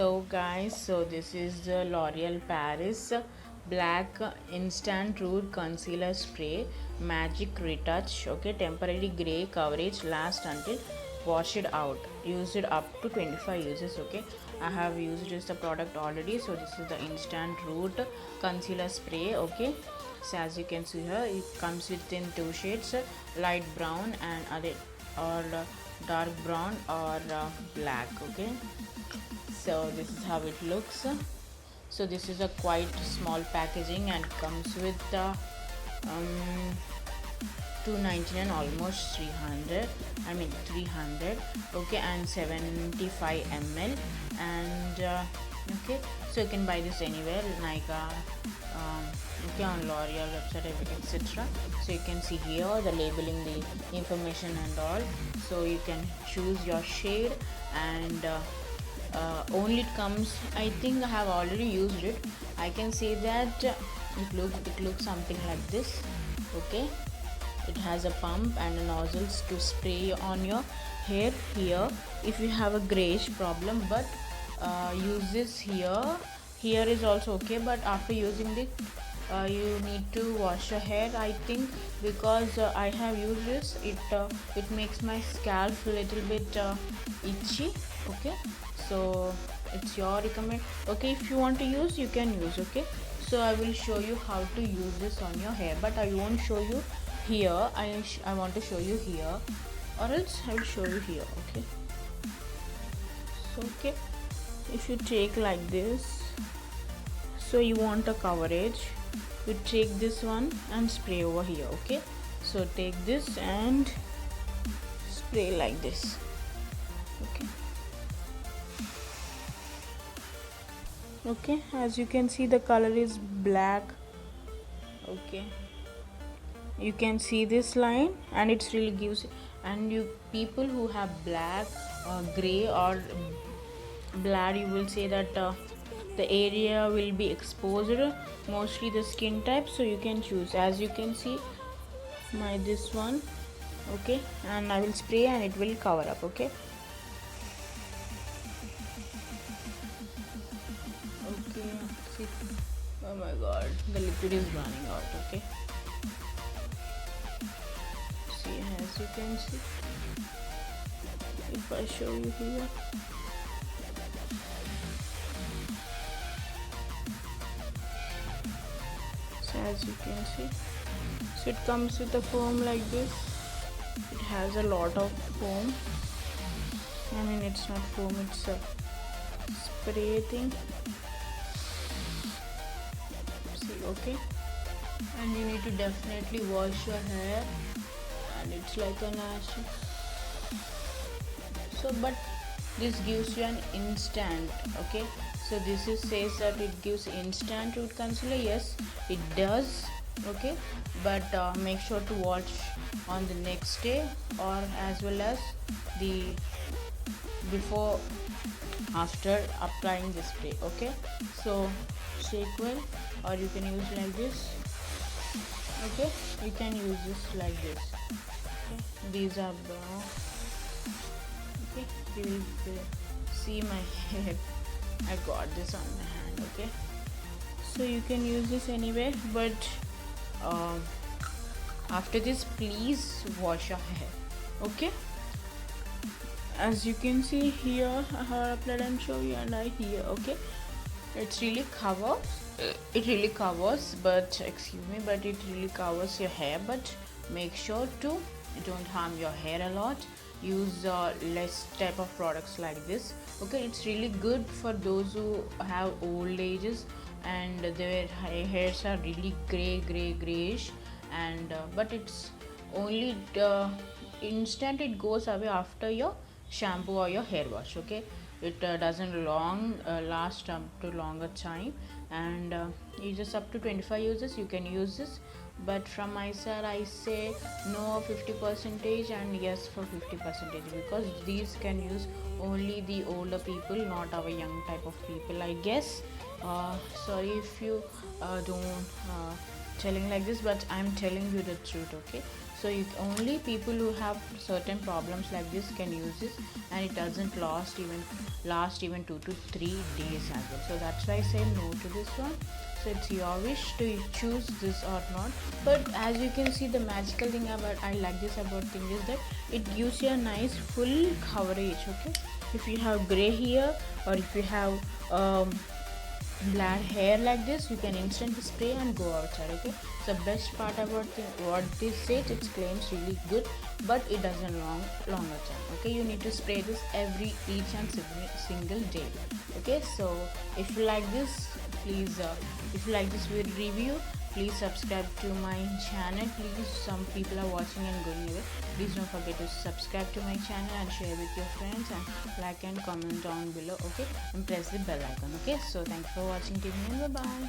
So guys, so this is the L'Oreal Paris Black Instant Root Concealer Spray Magic Retouch. Okay, temporary gray coverage last until wash it out. Use it up to 25 uses. Okay, I have used this product already. So this is the Instant Root Concealer Spray. Okay, so as you can see here, it comes within two shades, light brown and other or dark brown or black. Okay, so this is how it looks. So this is a quite small packaging and comes with 299, almost 300, I mean 300. Okay, and 75 ml. And okay, so you can buy this anywhere, Nykaa, okay, on L'Oreal website, etc. So you can see here the labeling, the information and all. So you can choose your shade, and only it comes, I think I have already used it. I can say that it looks something like this. Okay, it has a pump and a nozzles to spray on your hair here if you have a grayish problem, but use this here is also okay, but after using it you need to wash your hair, I think, because I have used this, it makes my scalp a little bit itchy. Okay, so it's your recommend. Okay, if you want to use, you can use. Okay, so I will show you how to use this on your hair, but I won't show you here. I want to show you here, or else I will show you here. Okay, so okay, if you take like this, so you want a coverage, you take this one and spray over here. Okay, so take this and spray like this. Okay, okay, as you can see the color is black. Okay, you can see this line, and it's really gives, and you people who have black or gray or blood, you will say that the area will be exposed, mostly the skin type, so you can choose. As you can see my this one. Okay, and I will spray and it will cover up. Okay, okay, see, oh my god, the liquid is running out. Okay, see, as you can see, if I show you here, so as you can see, so it comes with a foam like this. It has a lot of foam, I mean it's not foam, it's a spray thing. See, okay, and you need to definitely wash your hair, and it's like an ash. So but this gives you an instant. Okay, so this is says that it gives instant root concealer. Yes, it does. Okay, but make sure to watch on the next day, or as well as the before after applying the spray. Okay, so shake well, or you can use like this. Okay, you can use this like this. Okay, these are brown. Okay, you will see my hair, I got this on my hand. Okay, so you can use this anywhere, but after this please wash your hair. Okay, as you can see here, I have applied and show you, and I here. Okay, it's really covers, but excuse me, but it really covers your hair, but make sure to don't harm your hair a lot. Use less type of products like this. Okay, it's really good for those who have old ages and their hairs are really grayish, and but it's only instant, it goes away after your shampoo or your hair wash. Okay, it doesn't last up to longer time, and it's just up to 25 uses you can use this. But from my side I say no 50% and yes for 50%, because these can use only the older people, not our young type of people, I guess. Sorry if you don't telling like this, but I'm telling you the truth. Okay, So only people who have certain problems like this can use this, and it doesn't last even 2 to 3 days as well. So that's why I say no to this one. So it's your wish to choose this or not. But as you can see, the magical thing about I like this about thing is that it gives you a nice full coverage. Okay, if you have gray hair or if you have black hair like this, you can instantly spray and go outside. Okay, so best part about what this says, it claims really good, but it doesn't longer time. Okay, you need to spray this each and single day. Okay, so if you like this, please if you like this review, please subscribe to my channel. Please, some people are watching and going away. Please don't forget to subscribe to my channel and share with your friends, and like and comment down below. Okay, and press the bell icon. Okay, so thank you for watching. Bye bye.